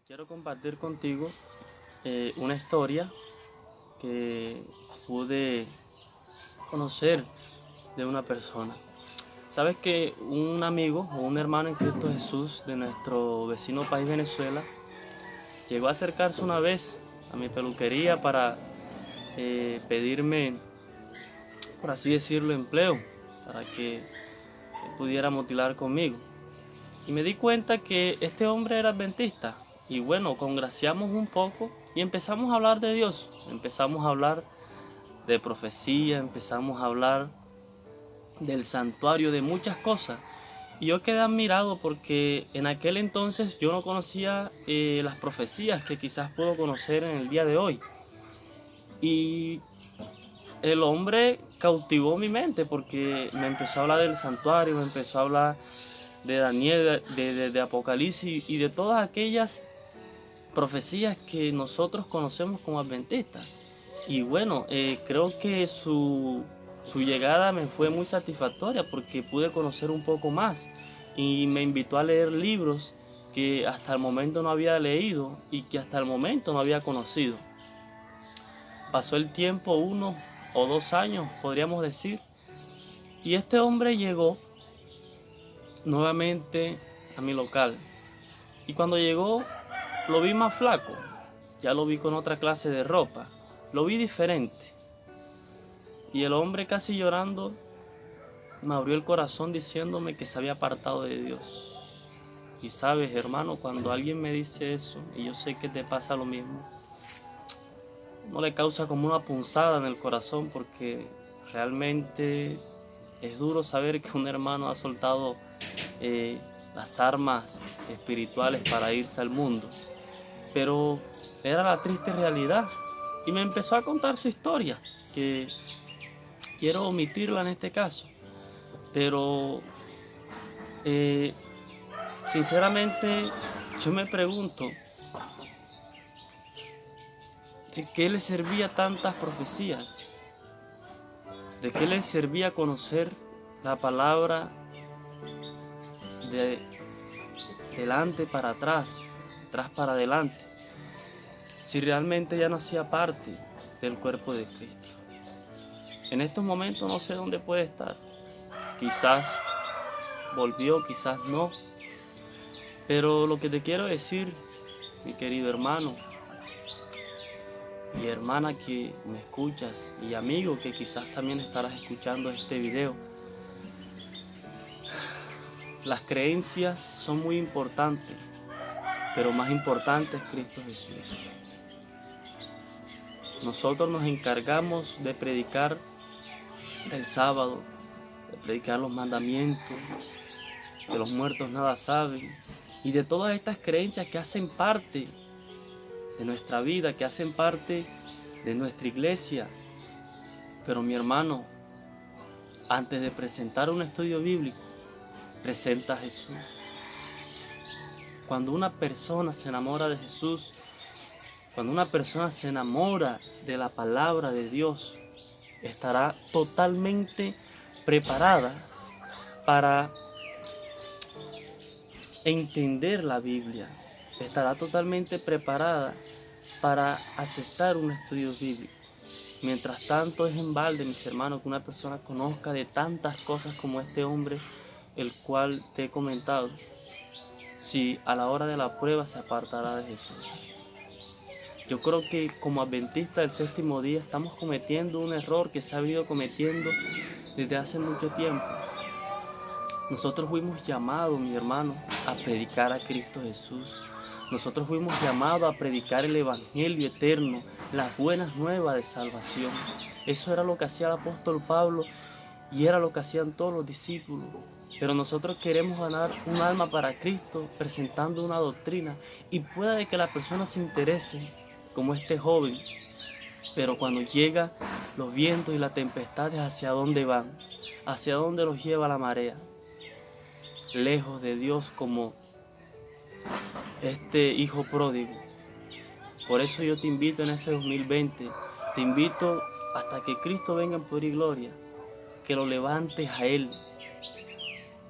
Quiero compartir contigo una historia que pude conocer de una persona. Sabes que un amigo o un hermano en Cristo Jesús de nuestro vecino país Venezuela llegó a acercarse una vez a mi peluquería para pedirme, por así decirlo, empleo para que él pudiera motilar conmigo. Y me di cuenta que este hombre era adventista. Y bueno, congraciamos un poco y empezamos a hablar de Dios. Empezamos a hablar de profecía, empezamos a hablar del santuario, de muchas cosas. Y yo quedé admirado porque en aquel entonces yo no conocía las profecías que quizás puedo conocer en el día de hoy. Y el hombre cautivó mi mente porque me empezó a hablar del santuario, me empezó a hablar de Daniel, de Apocalipsis y de todas aquellas profecías que nosotros conocemos como adventistas. Y bueno, creo que su llegada me fue muy satisfactoria porque pude conocer un poco más y me invitó a leer libros que hasta el momento no había leído y que hasta el momento no había conocido. Pasó el tiempo, 1 o 2 años, podríamos decir, y este hombre llegó nuevamente a mi local. Y cuando llegó, lo vi más flaco, ya lo vi con otra clase de ropa, lo vi diferente. Y el hombre casi llorando me abrió el corazón diciéndome que se había apartado de Dios. Y sabes, hermano, cuando alguien me dice eso, y yo sé que te pasa lo mismo, no le causa como una punzada en el corazón porque realmente es duro saber que un hermano ha soltado las armas espirituales para irse al mundo. Pero era la triste realidad. Y me empezó a contar su historia, que quiero omitirla en este caso. Pero eh, sinceramente yo me pregunto, ¿de qué le servía tantas profecías? ¿De qué le servía conocer la palabra de delante para atrás, atrás para adelante, si realmente ya no hacía parte del cuerpo de Cristo? En estos momentos no sé dónde puede estar. Quizás volvió, quizás no. Pero lo que te quiero decir, mi querido hermano y hermana que me escuchas, y amigo que quizás también estarás escuchando este video, las creencias son muy importantes, pero más importante es Cristo Jesús. Nosotros nos encargamos de predicar el sábado, de predicar los mandamientos, que los muertos nada saben, y de todas estas creencias que hacen parte de nuestra vida, que hacen parte de nuestra iglesia. Pero mi hermano, antes de presentar un estudio bíblico, presenta a Jesús. Cuando una persona se enamora de Jesús, cuando una persona se enamora de la palabra de Dios, estará totalmente preparada para entender la Biblia, estará totalmente preparada para aceptar un estudio bíblico. Mientras tanto, es en balde, mis hermanos, que una persona conozca de tantas cosas como este hombre, el cual te he comentado, si a la hora de la prueba se apartará de Jesús. Yo creo que como adventistas del séptimo día estamos cometiendo un error que se ha venido cometiendo desde hace mucho tiempo. Nosotros fuimos llamados, mi hermano, a predicar a Cristo Jesús. Nosotros fuimos llamados a predicar el Evangelio eterno, las buenas nuevas de salvación. Eso era lo que hacía el apóstol Pablo y era lo que hacían todos los discípulos. Pero nosotros queremos ganar un alma para Cristo presentando una doctrina, y puede que la persona se interese como este joven, pero cuando llega los vientos y las tempestades, ¿hacia dónde van? ¿Hacia dónde los lleva la marea? Lejos de Dios, como este hijo pródigo. Por eso yo te invito en este 2020, te invito hasta que Cristo venga en poder y gloria, que lo levantes a Él,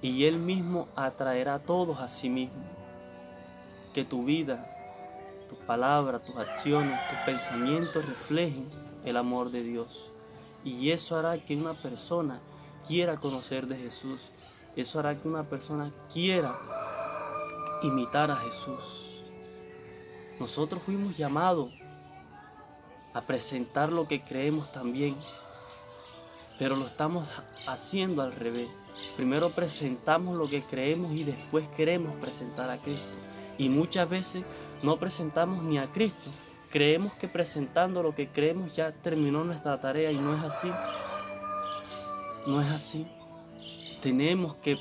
y Él mismo atraerá a todos a sí mismo. Que tu vida tus palabras, tus acciones, tus pensamientos reflejen el amor de Dios. Y eso hará que una persona quiera conocer de Jesús. Eso hará que una persona quiera imitar a Jesús. Nosotros fuimos llamados a presentar lo que creemos también, pero lo estamos haciendo al revés. Primero presentamos lo que creemos y después queremos presentar a Cristo. Y muchas veces no presentamos ni a Cristo. Creemos que presentando lo que creemos ya terminó nuestra tarea, y no es así. No es así. Tenemos que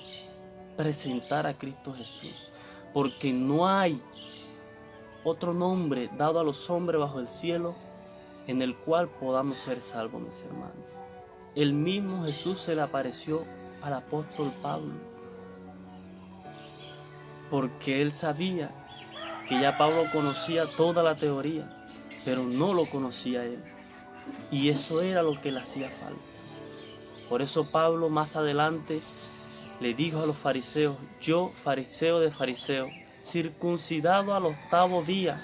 presentar a Cristo Jesús, porque no hay otro nombre dado a los hombres bajo el cielo en el cual podamos ser salvos, mis hermanos. El mismo Jesús se le apareció al apóstol Pablo, porque él sabía que ya Pablo conocía toda la teoría, pero no lo conocía él. Y eso era lo que le hacía falta. Por eso Pablo más adelante le dijo a los fariseos: yo, fariseo de fariseos, circuncidado al 8º día,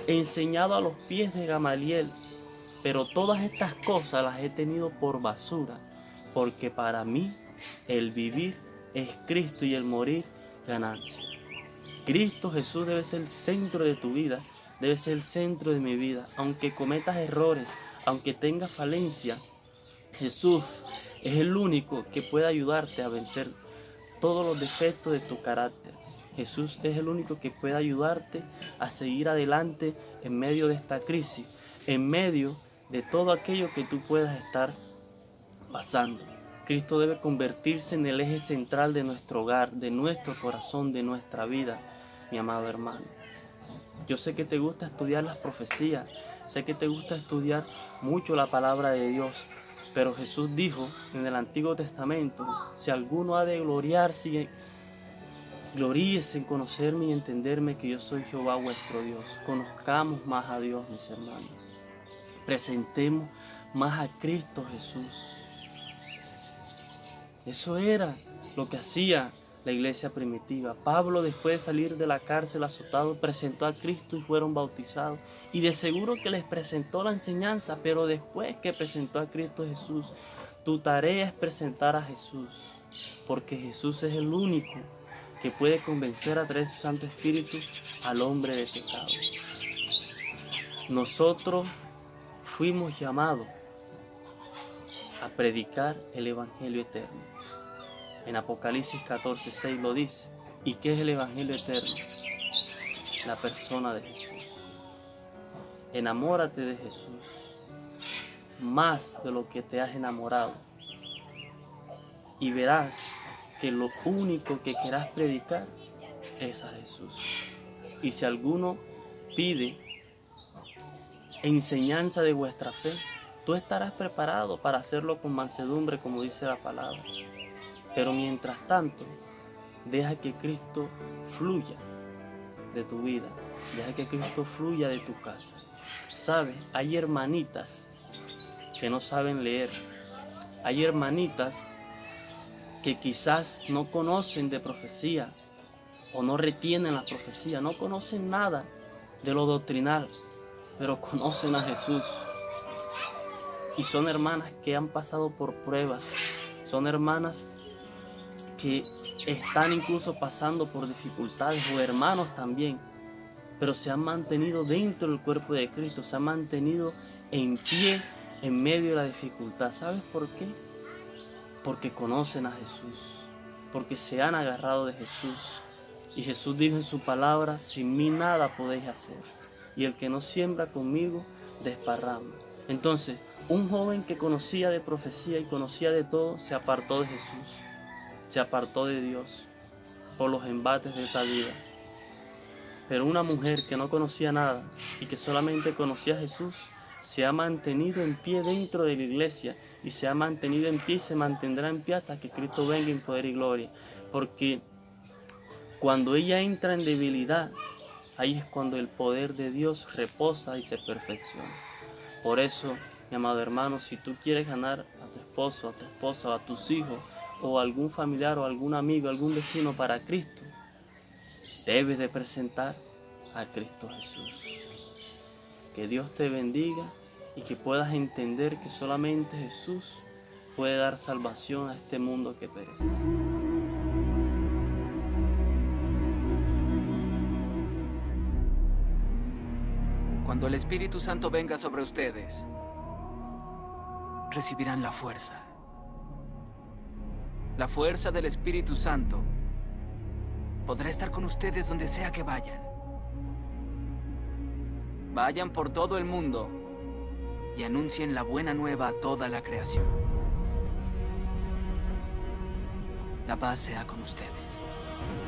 enseñado a los pies de Gamaliel, pero todas estas cosas las he tenido por basura, porque para mí el vivir es Cristo y el morir ganancia. Cristo Jesús debe ser el centro de tu vida, debe ser el centro de mi vida. Aunque cometas errores, aunque tengas falencia, Jesús es el único que puede ayudarte a vencer todos los defectos de tu carácter. Jesús es el único que puede ayudarte a seguir adelante en medio de esta crisis, en medio de todo aquello que tú puedas estar pasando. Cristo debe convertirse en el eje central de nuestro hogar, de nuestro corazón, de nuestra vida, mi amado hermano. Yo sé que te gusta estudiar las profecías, sé que te gusta estudiar mucho la palabra de Dios, pero Jesús dijo en el Antiguo Testamento: si alguno ha de gloriarse, gloríese en conocerme y entenderme que yo soy Jehová vuestro Dios. Conozcamos más a Dios, mis hermanos. Presentemos más a Cristo Jesús. Eso era lo que hacía la iglesia primitiva. Pablo, después de salir de la cárcel azotado, presentó a Cristo y fueron bautizados. Y de seguro que les presentó la enseñanza, pero después que presentó a Cristo Jesús, tu tarea es presentar a Jesús, porque Jesús es el único que puede convencer a través de su Santo Espíritu al hombre de pecado. Nosotros fuimos llamados a predicar el Evangelio eterno. En Apocalipsis 14:6 lo dice. ¿Y qué es el Evangelio eterno? La persona de Jesús. Enamórate de Jesús más de lo que te has enamorado, y verás que lo único que querrás predicar es a Jesús. Y si alguno pide enseñanza de vuestra fe, tú estarás preparado para hacerlo con mansedumbre, como dice la palabra. Pero mientras tanto, deja que Cristo fluya de tu vida, deja que Cristo fluya de tu casa. ¿Sabes? Hay hermanitas que no saben leer, hay hermanitas que quizás no conocen de profecía o no retienen la profecía, no conocen nada de lo doctrinal, pero conocen a Jesús. Y son hermanas que han pasado por pruebas, son hermanas que están incluso pasando por dificultades, o hermanos también, pero se han mantenido dentro del cuerpo de Cristo, se han mantenido en pie en medio de la dificultad. ¿Sabes por qué? Porque conocen a Jesús, porque se han agarrado de Jesús. Y Jesús dijo en su palabra: sin mí nada podéis hacer, y el que no siembra conmigo desparrama. Entonces, un joven que conocía de profecía y conocía de todo, se apartó de Jesús, se apartó de Dios por los embates de esta vida. Pero una mujer que no conocía nada y que solamente conocía a Jesús, se ha mantenido en pie dentro de la iglesia, y se ha mantenido en pie y se mantendrá en pie hasta que Cristo venga en poder y gloria. Porque cuando ella entra en debilidad, ahí es cuando el poder de Dios reposa y se perfecciona. Por eso, mi amado hermano, si tú quieres ganar a tu esposo, a tu esposa, o a tus hijos, o a algún familiar, o a algún amigo, algún vecino para Cristo, debes de presentar a Cristo Jesús. Que Dios te bendiga y que puedas entender que solamente Jesús puede dar salvación a este mundo que perece. Cuando el Espíritu Santo venga sobre ustedes, recibirán la fuerza. La fuerza del Espíritu Santo podrá estar con ustedes donde sea que vayan. Vayan por todo el mundo y anuncien la buena nueva a toda la creación. La paz sea con ustedes.